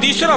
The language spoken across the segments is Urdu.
3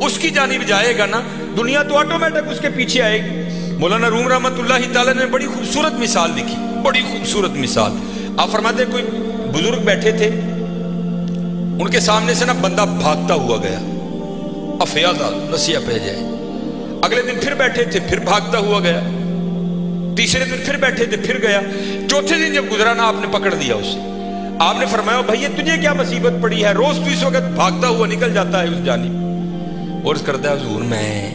اس کی جانب جائے گا نا دنیا تو آٹومیٹک اس کے پیچھے آئے گی۔ مولانا روم رحمت اللہ تعالی نے بڑی خوبصورت مثال لکھی، بڑی خوبصورت مثال۔ آپ فرماتے ہیں کوئی بزرگ بیٹھے تھے، ان کے سامنے سے نا بندہ بھاگتا ہوا گیا، افیادہ نسیہ پہ جائے۔ اگلے دن پھر بیٹھے تھے، پھر بھاگتا ہوا گیا۔ تیسرے دن پھر بیٹھے تھے، پھر گیا۔ چوتھے دن جب گزرا نا آپ نے پکڑ دیا اسے۔ آپ نے فرمایا بھائی تجھے کیا مصیبت پڑی ہے، روز تو اس وقت بھاگتا ہوا نکل جاتا ہے اس جانب۔ اور اس کرتا ہے حضور میں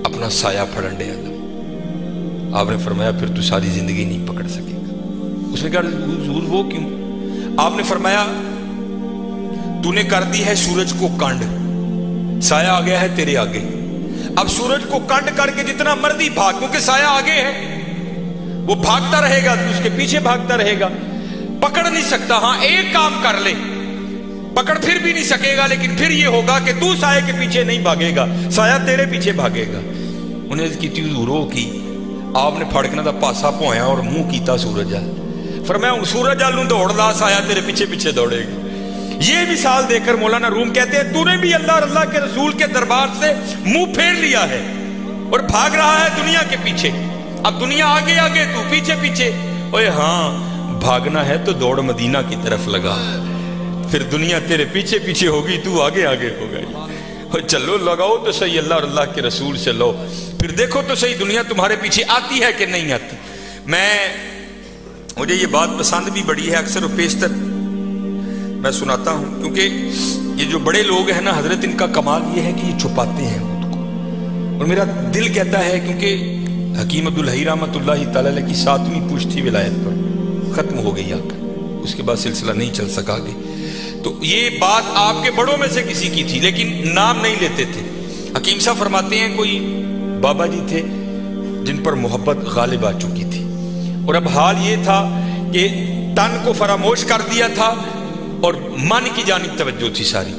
اپنا سایہ پھڑن دیا تھا۔ آپ نے فرمایا پھر تو ساری زندگی نہیں پکڑ سکے گا۔ اس نے کہا حضور وہ کیوں؟ آپ نے فرمایا تو نے کر دی ہے سورج کو کنڈ، سایہ آ گیا ہے تیرے آگے۔ اب سورج کو کنڈ کر کے جتنا مرضی بھاگ، کیونکہ سایہ آگے ہے، وہ بھاگتا رہے گا، تو اس کے پیچھے بھاگتا رہے گا، پکڑ نہیں سکتا۔ ہاں ایک کام کر لے، پکڑ پھر بھی نہیں سکے گا، لیکن پھر یہ ہوگا کہ تو سایہ کے پیچھے نہیں بھاگے گا، سایہ تیرے پیچھے بھاگے گا۔ انہیں اس کی حضور کی آپ نے پھڑکنا دا پاسا پویا اور منہ کیتا سورج آل۔ فرمایا سورج آل نوں دوڑ دا، سایہ تیرے پیچھے پیچھے دوڑے گا۔ یہ مثال دے کر مولانا روم کہتے ہیں تو نے بھی اللہ اور اللہ کے رسول کے دربار سے منہ پھیر لیا ہے اور بھاگ رہا ہے دنیا کے پیچھے۔ اب دنیا آگے آگے، تو پیچھے پیچھے۔ اوے ہاں بھاگنا ہے تو دوڑ مدینہ کی طرف لگا، پھر دنیا تیرے پیچھے پیچھے ہوگی، تو آگے آگے ہو گئی۔ چلو لگاؤ تو صحیح اللہ اور اللہ کے رسول سے لو، پھر دیکھو تو صحیح دنیا تمہارے پیچھے آتی ہے کہ نہیں آتی۔ مجھے یہ بات پسند بھی بڑی ہے، اکثر و بیشتر میں سناتا ہوں، کیونکہ یہ جو بڑے لوگ ہیں نا حضرت، ان کا کمال یہ ہے کہ یہ چھپاتے ہیں خود کو، اور میرا دل کہتا ہے کیونکہ حکیم عبدالحی رحمت اللہ تعالی علیہ کی 7ویں پشتی ولایت پر ختم ہو گئی آ کر، اس کے بعد سلسلہ نہیں چل سکا آگے، تو یہ بات آپ کے بڑوں میں سے کسی کی تھی، لیکن نام نہیں لیتے تھے۔ حکیم صاحب فرماتے ہیں کوئی بابا جی تھے جن پر محبت غالب آ چکی تھی، اور اب حال یہ تھا کہ تن کو فراموش کر دیا تھا اور من کی جانب توجہ تھی ساری۔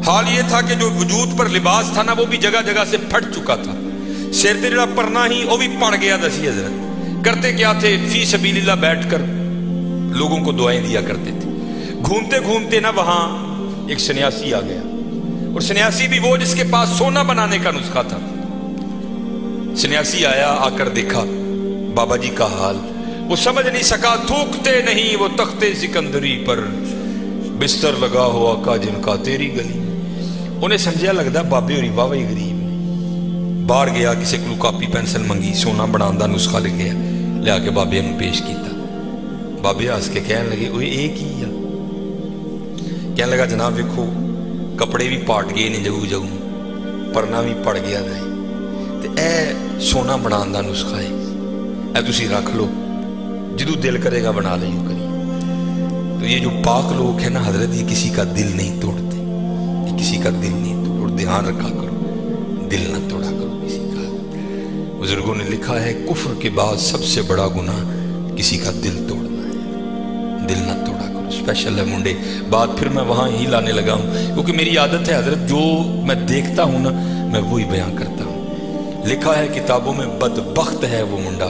حال یہ تھا کہ جو وجود پر لباس تھا نا وہ بھی جگہ جگہ سے پھٹ چکا تھا، سر تے جڑا پرنا ہی وہ بھی پڑ گیا دسی حضرت۔ کرتے کیا تھے؟ فی سبیل اللہ بیٹھ کر لوگوں کو دعائیں دیا کرتے تھے۔ گھومتے گھومتے نا وہاں ایک سنیاسی آ گیا، اور سنیاسی بھی وہ جس کے پاس سونا بنانے کا نسخہ تھا۔ سنیاسی آیا، آ کر دیکھا بابا جی کا حال، وہ سمجھ نہیں سکا، تھوکتے نہیں وہ تختے سکندری پر، بستر لگا ہوا کا جن کا تیری گلی۔ انہیں سمجھا لگتا بابے ہوری واہ وہی غریب نے۔ باہر گیا، کسی کو کاپی پینسل منگی، سونا بنان دا نسخہ لکھ گیا، لیا کے بابے نے پیش کیتا۔ بابے ہس کے کہنے لگے اوے ایک ہی ہے۔ کہنے لگا جناب ویکھو کپڑے بھی پاٹ گئے نے جگہ جگہ، پرنا بھی پڑ گیا ہے، تے اے سونا بنان دا نسخہ ہے، اے تسی رکھ لو، جدو دل کرے گا بنا لے یوں کری۔ تو یہ جو پاک لوگ ہیں نا حضرت، یہ کسی کا دل نہیں توڑتے، یہ کسی کا دل نہیں توڑ، دھیان رکھا کرو، دل نہ توڑا کرو کسی کا۔ بزرگوں نے لکھا ہے کفر کے بعد سب سے بڑا گناہ کسی کا دل توڑنا ہے، دل نہ توڑا کرو۔ اسپیشل ہے منڈے، بات پھر میں وہاں ہی لانے لگا ہوں، کیونکہ میری عادت ہے حضرت، جو میں دیکھتا ہوں نا میں وہی بیان کرتا ہوں۔ لکھا ہے کتابوں میں بدبخت ہے وہ منڈا،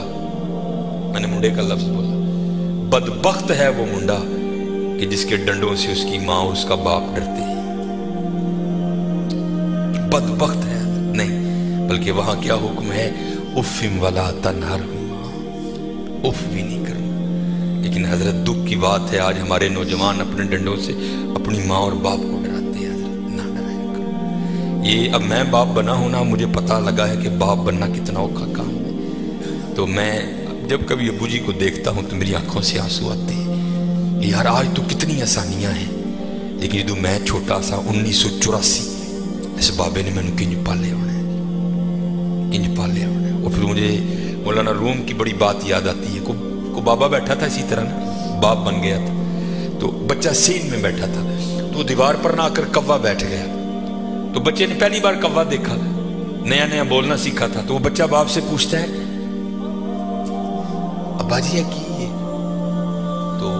میں نے منڈے کا لفظ بولا، بدبخت ہے وہ منڈا کہ جس کے ڈنڈوں سے اس کی ماں اور اس کا باپ ڈرتے ہیں۔ بدبخت ہے نہیں، بلکہ وہاں کیا حکم ہے؟ افم ولا تنہرہما، اف بھی نہیں کرنا۔ لیکن حضرت دکھ کی بات ہے آج ہمارے نوجوان اپنے ڈنڈوں سے اپنی ماں اور باپ کو ڈراتے ہیں۔ حضرت نہ ڈرایا کرو۔ یہ اب میں باپ بنا ہوں نا، مجھے پتہ لگا ہے کہ باپ بننا کتنا اوکھا کام ہے، تو میں جب کبھی ابو جی کو دیکھتا ہوں تو میری آنکھوں سے آنسو آتے ہیں کہ یار آج تو کتنی آسانیاں ہیں، لیکن جدو میں چھوٹا سا 1984 اس بابے نے مینوں کنج پالے ہونا ہے، کنج پالے ہونا ہے۔ اور پھر مجھے مولانا روم کی بڑی بات یاد آتی ہے، کو بابا بیٹھا تھا اسی طرح نا، باپ بن گیا تھا، تو بچہ سین میں بیٹھا تھا، تو دیوار پر نہ آ کر کوا بیٹھ گیا، تو بچے نے پہلی بار کوا دیکھا، نیا نیا بولنا سیکھا تھا، تو وہ بچہ باپ سے پوچھتا ہے ابا جی کی ہے؟ تو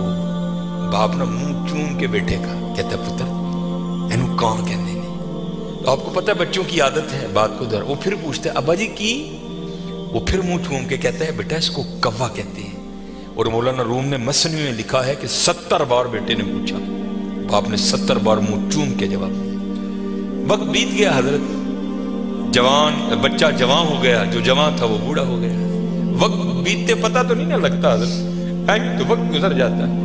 باپ نے منہ چوم کے بیٹے کا کہتا ہے پتر اینو کان کہنے نہیں۔ تو آپ کو پتہ ہے بچوں کی عادت ہے بات کو در، وہ پھر پوچھتا ہے ابا جی کی؟ وہ پھر منہ چوم کے کہتا ہے بیٹا اس کو کوا کہتے ہیں۔ اور مولانا روم نے مثنوی میں لکھا ہے کہ 70 بار بیٹے نے پوچھا، باپ نے 70 بار منہ چوم کے جواب دیا۔ وقت بیت گیا حضرت، جوان بچہ جوان ہو گیا، جو جوان تھا وہ بوڑھا ہو گیا. وقت بیتتے پتہ تو نہیں نہ لگتا حضرت، تو وقت گزر جاتا ہے.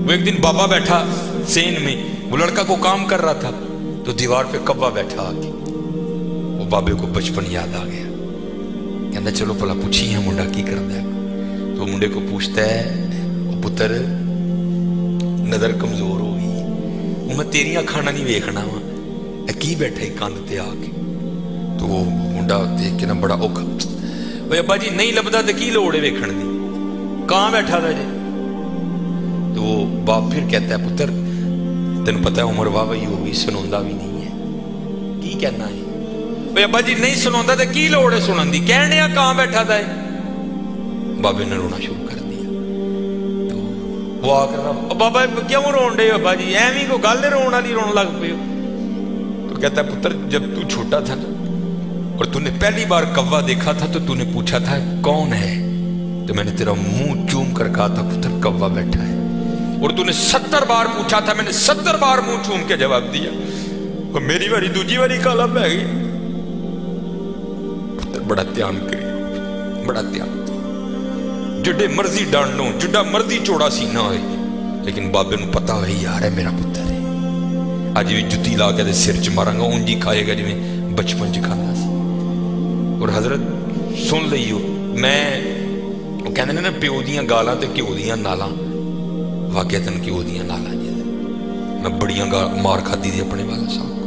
وہ ایک دن بابا بیٹھا سین میں، وہ لڑکا کو کام کر رہا تھا، تو دیوار پہ کوا بیٹھا آ کے. وہ بابے کو بچپن یاد آ گیا، کہنا چلو پلا پوچھی ہے منڈا کی کرتا ہے. تو منڈے کو پوچھتا ہے، وہ پتر نظر کمزور ہو گئی، وہ میں تیریاں کھانا نہیں ویکھنا وا، کی بیٹھے کاندھ تے آ کے. تو وہ منڈا دیکھ کے نا بڑا اوکھا، وہ ابا جی نہیں لبدا تے کی لوڑ ہے ویکھن دی، کہاں بیٹھا تھا جی. تو وہ باپ پھر کہتا ہے پتر تین پتہ ہے عمر واہ وہی ہوگی، سنوندا بھی نہیں ہے، کی کہنا ہے. وہ ابا جی نہیں سنوندا تے کی لوڑ ہے سنن دی، کہنے کہاں بیٹھا تھا. بابے نے رونا شروع کر دیا. تو وہ آ کر بابا کیوں رون ڈے ابا جی، ایویں کو گل رون والی رون لگ پے. تو کہتا ہے پتر جب تو چھوٹا تھا نا اور تو نے پہلی بار کوا دیکھا تھا تو تو نے پوچھا تھا کون ہے، تو میں نے تیرا منہ چوم کر کہا تھا پتر کوا بیٹھا ہے. اور تو نے 70 بار پوچھا تھا، میں نے 70 بار منہ چوم کے جواب دیا. اور میری باری دوجی باری کالا پہ گئی. پتر بڑا دھیان کری، بڑا دھیان، جڈے مرضی ڈانڈو، جڈا مرضی چوڑا سینہ ہوئے، لیکن بابے نو پتا ہوئی یار ہے میرا پتر ہے. آج بھی جتی لا کے سر چ مارا گا، اونجی کھائے گا جی بچپن چ کھانا سی. اور حضرت سن لئیو، میں وہ کہتے ہیں نا پیو دیاں گالاں تے کیو دیاں نالاں، واقعتاً کیو دیاں نالاں جی. میں بڑیاں مار کھا دی اپنے والا صاحب.